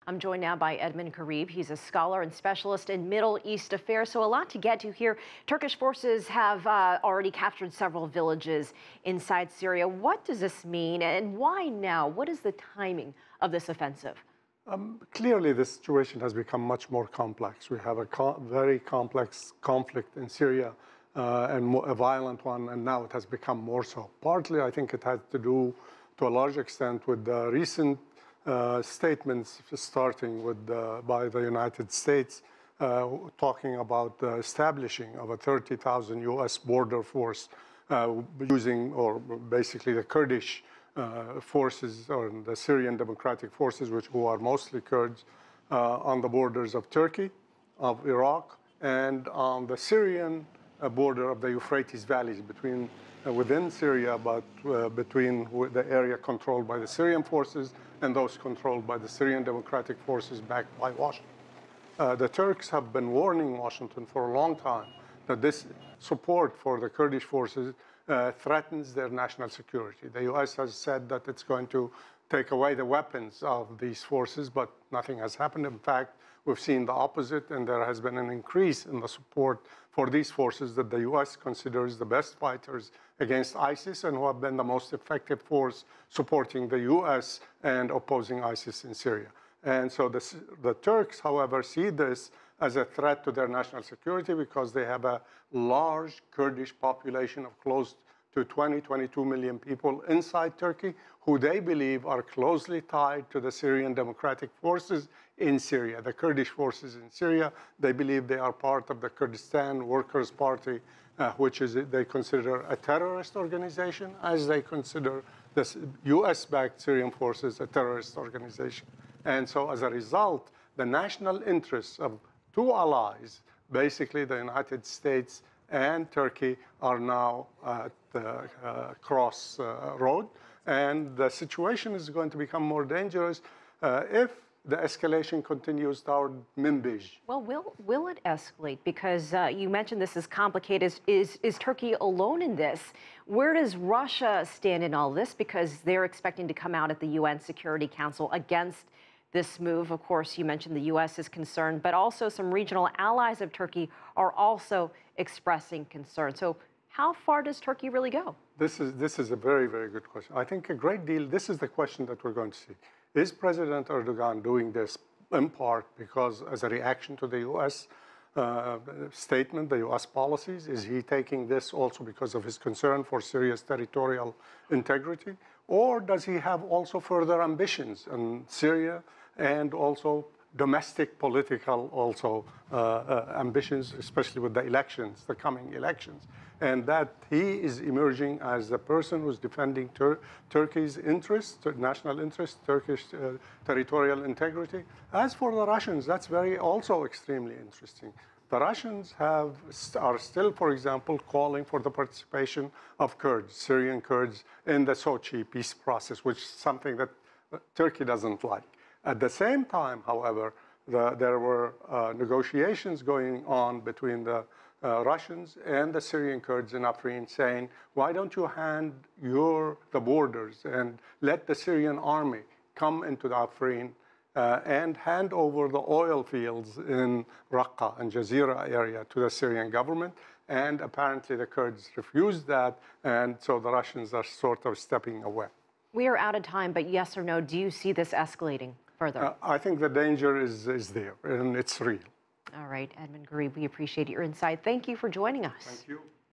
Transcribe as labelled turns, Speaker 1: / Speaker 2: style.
Speaker 1: I'm joined now by Edmund Ghareeb. He's a scholar and specialist in Middle East affairs, so a lot to get to here. Turkish forces have already captured several villages inside Syria. What does this mean, and why now? What is the timing of this offensive?
Speaker 2: Clearly, the situation has become much more complex. We have a very complex conflict in Syria, and a violent one, and now it has become more so. Partly, I think it has to do, to a large extent, with the recent statements starting with by the United States talking about the establishing of a 30,000 U.S. border force using, or basically the Kurdish forces, or the Syrian Democratic Forces, who are mostly Kurds, on the borders of Turkey, of Iraq, and on the Syrian border of the Euphrates valleys within Syria, but between the area controlled by the Syrian forces and those controlled by the Syrian Democratic Forces backed by Washington. The Turks have been warning Washington for a long time that this support for the Kurdish forces threatens their national security. The U.S. has said that it's going to take away the weapons of these forces, but nothing has happened. In fact, we've seen the opposite, and there has been an increase in the support for these forces that the U.S. considers the best fighters against ISIS and who have been the most effective force supporting the U.S. and opposing ISIS in Syria. And so the Turks, however, see this as a threat to their national security because they have a large Kurdish population of close to 22 million people inside Turkey, who they believe are closely tied to the Syrian Democratic Forces in Syria. The Kurdish forces in Syria, they believe they are part of the Kurdistan Workers' Party, which they consider a terrorist organization, as they consider the US-backed Syrian forces a terrorist organization. And so as a result, the national interests of two allies, basically the United States and Turkey, are now at the crossroad. And the situation is going to become more dangerous if the escalation continues toward Manbij.
Speaker 1: Well, will it escalate? Because you mentioned this is complicated. Is Turkey alone in this? Where does Russia stand in all this? Because they're expecting to come out at the UN Security Council against this move. Of course, you mentioned the U.S. is concerned, but also some regional allies of Turkey are also expressing concern. So how far does Turkey really go?
Speaker 2: This is a very, very good question. I think a great deal, this is the question that we're going to see. Is President Erdogan doing this in part because as a reaction to the U.S. statement, the U.S. policies? Is he taking this also because of his concern for Syria's territorial integrity? Or does he have also further ambitions in Syria and also domestic political ambitions, especially with the elections, the coming elections? And that he is emerging as the person who's defending Turkey's interests, national interests, Turkish territorial integrity. As for the Russians, that's also extremely interesting. The Russians are still, for example, calling for the participation of Kurds, Syrian Kurds, in the Sochi peace process, which is something that Turkey doesn't like. At the same time, however, there were negotiations going on between the Russians and the Syrian Kurds in Afrin, saying, why don't you hand the borders and let the Syrian army come into the Afrin and hand over the oil fields in Raqqa and Jazeera area to the Syrian government. And apparently the Kurds refused that, and so the Russians are sort of stepping away.
Speaker 1: We are out of time, but yes or no, do you see this escalating further?
Speaker 2: I think the danger is there, and it's real.
Speaker 1: All right, Edmund Ghareeb, we appreciate your insight. Thank you for joining us.
Speaker 2: Thank you.